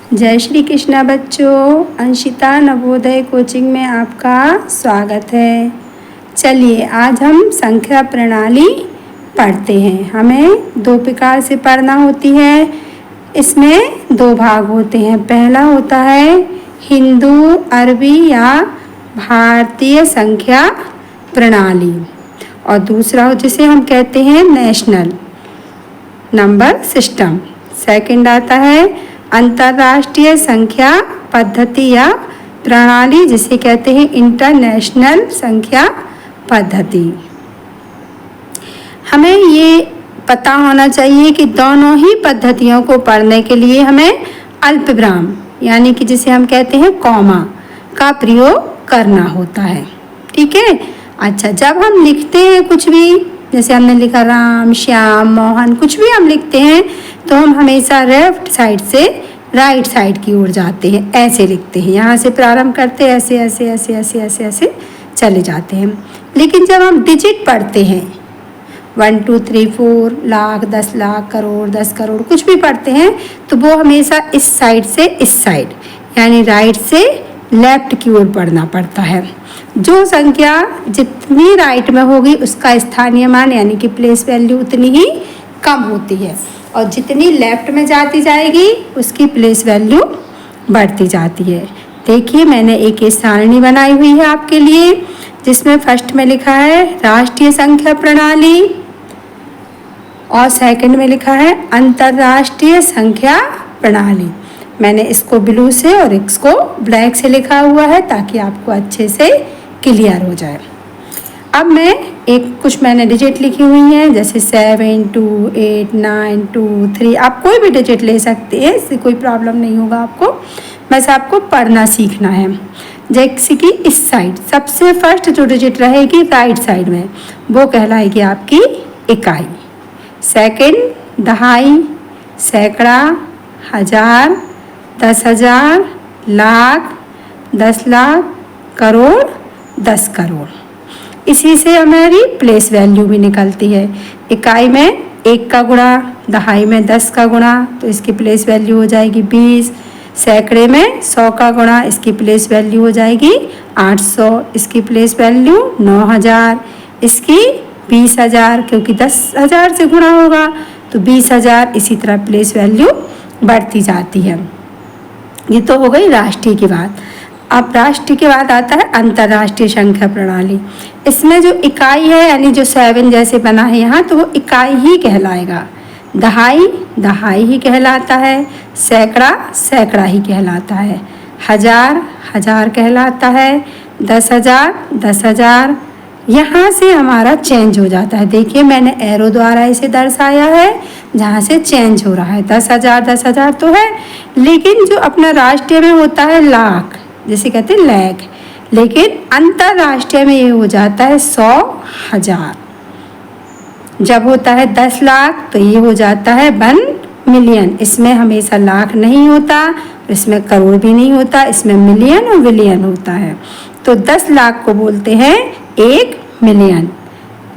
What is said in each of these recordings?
जय श्री कृष्णा बच्चों, अंशिता नवोदय कोचिंग में आपका स्वागत है। चलिए आज हम संख्या प्रणाली पढ़ते हैं। हमें दो प्रकार से पढ़ना होती है। इसमें दो भाग होते हैं। पहला होता है हिंदू अरबी या भारतीय संख्या प्रणाली और दूसरा जिसे हम कहते हैं नेशनल नंबर सिस्टम। सेकंड आता है अंतर्राष्ट्रीय संख्या पद्धति या प्रणाली जिसे कहते हैं इंटरनेशनल संख्या पद्धति। हमें ये पता होना चाहिए कि दोनों ही पद्धतियों को पढ़ने के लिए हमें अल्पविराम यानी कि जिसे हम कहते हैं कॉमा का प्रयोग करना होता है। ठीक है। अच्छा, जब हम लिखते हैं कुछ भी, जैसे हमने लिखा राम, श्याम, मोहन, कुछ भी हम लिखते हैं तो हम हमेशा लेफ्ट साइड से राइट साइड की ओर जाते हैं। ऐसे लिखते हैं, यहाँ से प्रारंभ करते हैं, ऐसे ऐसे ऐसे ऐसे ऐसे ऐसे चले जाते हैं। लेकिन जब हम डिजिट पढ़ते हैं 1 2 3 4 लाख, 10 लाख, करोड़, 10 करोड़, कुछ भी पढ़ते हैं तो वो हमेशा इस साइड से इस साइड यानी राइट से लेफ्ट की ओर पढ़ना पड़ता है। जो संख्या जितनी राइट में होगी उसका स्थानीय मान यानी कि प्लेस वैल्यू उतनी ही कम होती है और जितनी लेफ्ट में जाती जाएगी उसकी प्लेस वैल्यू बढ़ती जाती है। देखिए मैंने एक सारणी बनाई हुई है आपके लिए जिसमें फर्स्ट में लिखा है राष्ट्रीय संख्या प्रणाली और सेकंड में लिखा है अंतर्राष्ट्रीय संख्या प्रणाली। मैंने इसको ब्लू से और इसको ब्लैक से लिखा हुआ है ताकि आपको अच्छे से क्लियर हो जाए। अब मैं कुछ मैंने डिजिट लिखी हुई हैं जैसे 7 2 8 9 2 3। आप कोई भी डिजिट ले सकते हैं, इससे कोई प्रॉब्लम नहीं होगा आपको, बस आपको पढ़ना सीखना है। जैसे कि इस साइड सबसे फर्स्ट जो डिजिट रहेगी राइट साइड में वो कहलाएगी आपकी इकाई। सेकंड दहाई, सैकड़ा, हजार, 10,000, लाख, 10 लाख, करोड़, 10 करोड़। इसी से हमारी प्लेस वैल्यू भी निकलती है। इकाई में 1 का गुणा, दहाई में 10 का गुणा तो इसकी प्लेस वैल्यू हो जाएगी 20। सैकड़े में 100 का गुणा, इसकी प्लेस वैल्यू हो जाएगी 800, इसकी प्लेस वैल्यू 9,000, इसकी 20,000 क्योंकि 10,000 से गुणा होगा तो 20,000। इसी तरह प्लेस वैल्यू बढ़ती जाती है। ये तो हो गई राष्ट्रीय की बात। अब राष्ट्रीय के बाद आता है अंतर्राष्ट्रीय संख्या प्रणाली। इसमें जो इकाई है यानी जो 7 जैसे बना है यहाँ तो वो इकाई ही कहलाएगा। दहाई दहाई ही कहलाता है, सैकड़ा सैकड़ा ही कहलाता है, हजार हजार कहलाता है, 10,000 10,000। यहाँ से हमारा चेंज हो जाता है। देखिए मैंने एरो द्वारा इसे दर्शाया है जहाँ से चेंज हो रहा है। 10,000 10,000 तो है, लेकिन जो अपना राष्ट्रीय में होता है लाख जिसे कहते हैं लैख, लेकिन अंतर्राष्ट्रीय में ये हो जाता है 100,000। जब होता है 10 लाख तो ये हो जाता है 1 मिलियन। इसमें हमेशा लाख नहीं होता, इसमें करोड़ भी नहीं होता, इसमें मिलियन और बिलियन होता है। तो 10 लाख को बोलते हैं 1 मिलियन,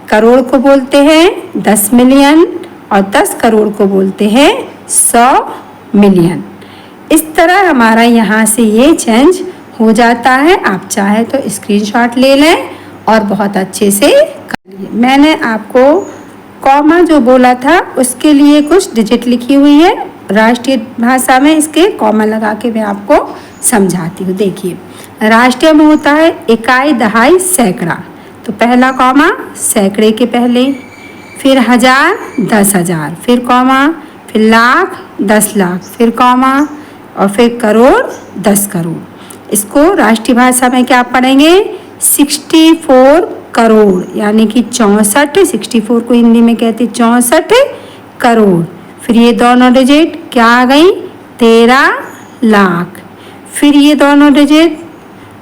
करोड़ को बोलते हैं 10 मिलियन और 10 करोड़ को बोलते हैं 100 मिलियन। इस तरह हमारा यहाँ से ये चेंज हो जाता है। आप चाहे तो स्क्रीनशॉट ले लें और बहुत अच्छे से कर लिए। मैंने आपको कॉमा जो बोला था उसके लिए कुछ डिजिट लिखी हुई है राष्ट्रीय भाषा में, इसके कॉमा लगा के मैं आपको समझाती हूँ। देखिए राष्ट्रीय में होता है इकाई, दहाई, सैकड़ा, तो पहला कॉमा सैकड़े के पहले, फिर हजार 10,000, फिर कॉमा, फिर लाख 10 लाख, फिर कॉमा और फिर करोड़ 10 करोड़। इसको राष्ट्रीय भाषा में क्या पढ़ेंगे 64 करोड़ यानी कि 64 को हिंदी में कहते 64 करोड़। फिर ये दोनों डिजिट क्या आ गई 13 लाख, फिर ये दोनों डिजिट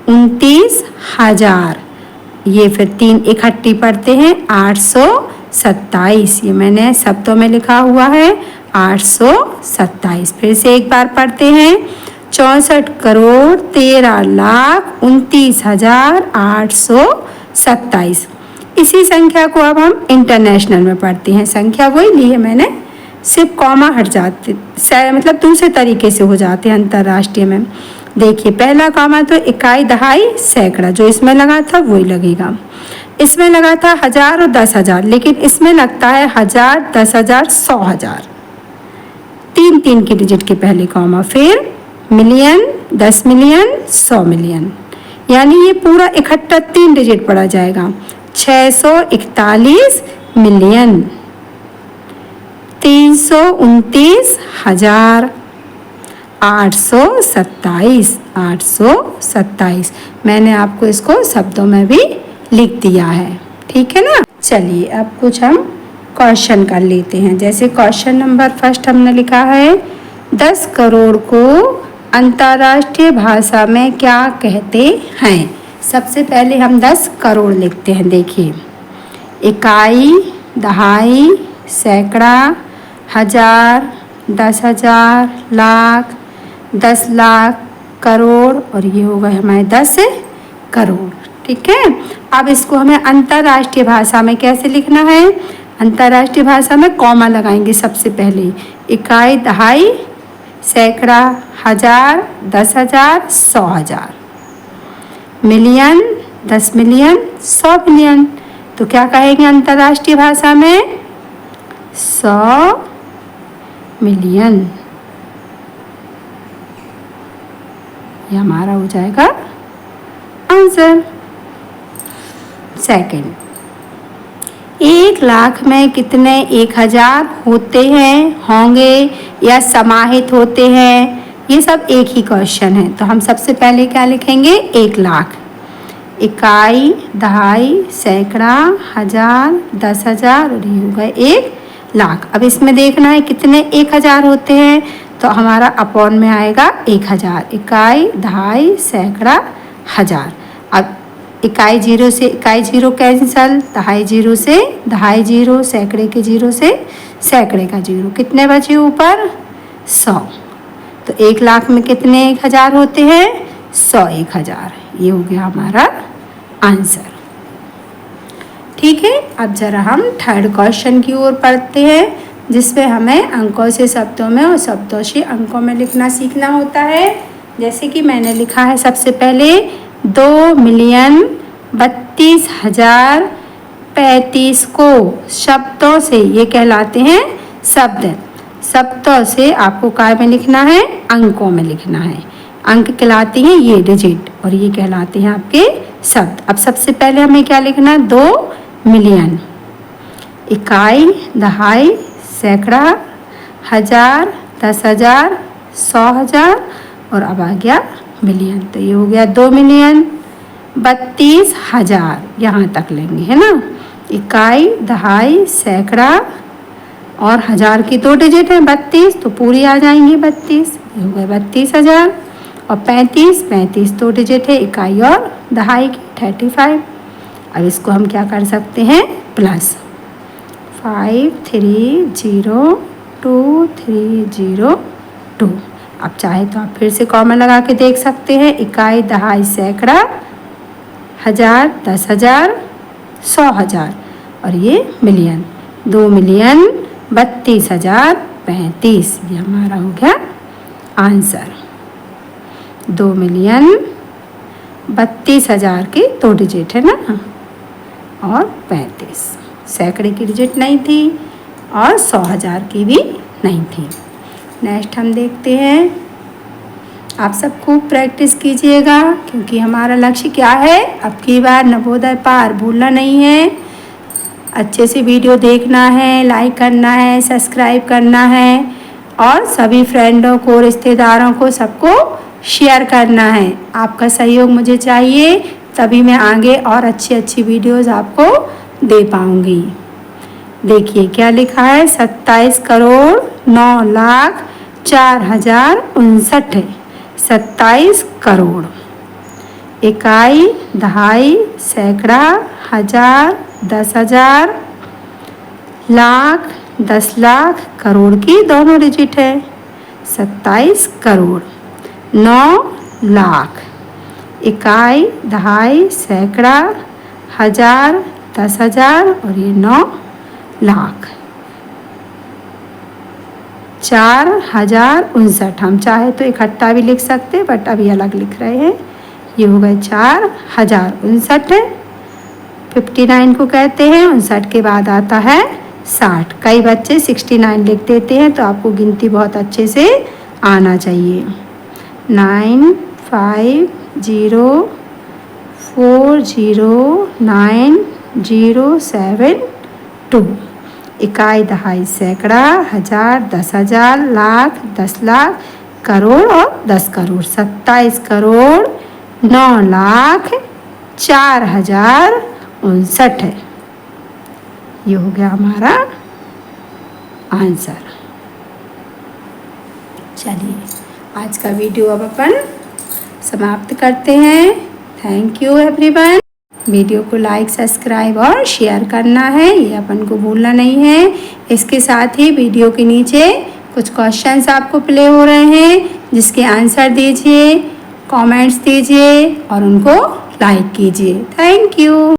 29,000, ये फिर 3 इकट्ठी पढ़ते हैं 827। ये मैंने शब्दों में लिखा हुआ है 827। फिर से एक बार पढ़ते हैं 64 करोड़ 13 लाख 29,827। इसी संख्या को अब हम इंटरनेशनल में पढ़ते हैं। संख्या वही ली है मैंने सिर्फ कॉमा हट जाते, मतलब दूसरे तरीके से हो जाते हैं अंतर्राष्ट्रीय में। देखिए पहला कॉमा तो इकाई, दहाई, सैकड़ा, जो इसमें लगा था वही लगेगा। इसमें लगा था 1000 और 10,000, लेकिन इसमें लगता है 1000, 10,000, 100,000, 3 की डिजिट के पहले कॉमा, फिर मिलियन, 10 मिलियन, 100 मिलियन, यानी ये पूरा इकट्ठा 3 डिजिट पड़ा जाएगा। 641 मिलियन, 329,000, 827। मैंने आपको इसको शब्दों में भी लिख दिया है, ठीक है ना। चलिए अब कुछ हम क्वेश्चन कर लेते हैं। जैसे क्वेश्चन नंबर फर्स्ट हमने लिखा है 10 करोड़ को अंतर्राष्ट्रीय भाषा में क्या कहते हैं। सबसे पहले हम 10 करोड़ लिखते हैं। देखिए इकाई, दहाई, सैकड़ा, 1000, 10,000, लाख, 10 लाख, करोड़, और ये हो गए हमारे 10 करोड़, ठीक है। अब इसको हमें अंतर्राष्ट्रीय भाषा में कैसे लिखना है। अंतर्राष्ट्रीय भाषा में कॉमा लगाएंगे सबसे पहले। इकाई, दहाई, सैकड़ा, 1000, 10,000, 100,000, मिलियन, 10 मिलियन, 100 मिलियन। तो क्या कहेंगे अंतर्राष्ट्रीय भाषा में, 100 मिलियन। ये हमारा हो जाएगा आंसर। सेकंड, 1 लाख में कितने 1000 होते हैं, होंगे या समाहित होते हैं। ये सब एक ही क्वेश्चन है। तो हम सबसे पहले क्या लिखेंगे, 1 लाख, इकाई, दहाई, सैकड़ा, 1000, 10,000, और ये हो गए 1 लाख। अब इसमें देखना है कितने 1000 होते हैं, तो हमारा अपॉन में आएगा 1000। इकाई, दहाई, सैकड़ा, 1000। अब इकाई 0 से इकाई 0 कैंसल, दहाई 0 से दहाई 0, सैकड़े के 0 से सैकड़े का 0, कितने बचे ऊपर, 100। तो 1 लाख में कितने 1000 होते हैं, 100 1000। ये हो गया हमारा आंसर, ठीक है। अब जरा हम थर्ड क्वेश्चन की ओर पढ़ते हैं, जिसमें हमें अंकों से शब्दों में और शब्दों से अंकों में लिखना सीखना होता है। जैसे कि मैंने लिखा है सबसे पहले 2,32,035 को शब्दों से, ये कहलाते हैं शब्द। शब्दों से आपको काय में लिखना है, अंकों में लिखना है। अंक कहलाते हैं ये डिजिट, और ये कहलाते हैं आपके शब्द। अब सबसे पहले हमें क्या लिखना है, 2 मिलियन, इकाई, दहाई, सैकड़ा, 1000, 10,000, 100,000, और अब आ गया मिलियन। तो ये हो गया 2 मिलियन 32,000, यहाँ तक लेंगे, है ना। इकाई, दहाई, सैकड़ा और 1000 की 2 डिजिट है 32, तो पूरी आ जाएंगी 32, ये हो गए 32,000। और 35 2 डिजिट है इकाई और दहाई की 35। अब इसको हम क्या कर सकते हैं, प्लस 53022302। अब चाहे तो आप फिर से कॉमा लगा के देख सकते हैं। इकाई, दहाई, सैकड़ा, 1000, 10,000, 100,000, और ये मिलियन, 2 मिलियन 32,035। ये हमारा हो गया आंसर। 2 मिलियन 32,000 की 2 डिजिट है ना, और 35, सैकड़े की डिजिट नहीं थी और 100,000 की भी नहीं थी। नेक्स्ट हम देखते हैं। आप सब खूब प्रैक्टिस कीजिएगा, क्योंकि हमारा लक्ष्य क्या है, अब की बार नवोदय पार भूलना नहीं है। अच्छे से वीडियो देखना है, लाइक करना है, सब्सक्राइब करना है, और सभी फ्रेंडों को, रिश्तेदारों को, सबको शेयर करना है। आपका सहयोग मुझे चाहिए, तभी मैं आगे और अच्छी अच्छी वीडियोस आपको दे पाऊँगी। देखिए क्या लिखा है, 27,09,04,059। 27 करोड़, इकाई, दहाई, सैकड़ा, 1000, 10,000, लाख, 10 लाख, करोड़ की दोनों डिजिट है। 27 करोड़, 9 लाख, इकाई, दहाई, सैकड़ा, 1000, 10,000, और ये 9 लाख। 4059। हम चाहे तो इकट्ठा भी लिख सकते हैं, बट अभी अलग लिख रहे हैं। ये हो गए 4059। 59 को कहते हैं, 59 के बाद आता है 60। कई बच्चे 69 लिख देते हैं, तो आपको गिनती बहुत अच्छे से आना चाहिए। 95040907 इकाई, दहाई, सैकड़ा, हजार, 10,000, लाख, 10 लाख, करोड़ और 10 करोड़। 27 करोड़ 9 लाख 4059 है। ये हो गया हमारा आंसर। चलिए आज का वीडियो अब अपन समाप्त करते हैं। Thank you everyone. वीडियो को लाइक, सब्सक्राइब और शेयर करना है, ये अपन को भूलना नहीं है। इसके साथ ही वीडियो के नीचे कुछ क्वेश्चंस आपको प्ले हो रहे हैं, जिसके आंसर दीजिए, कमेंट्स दीजिए और उनको लाइक कीजिए। Thank you.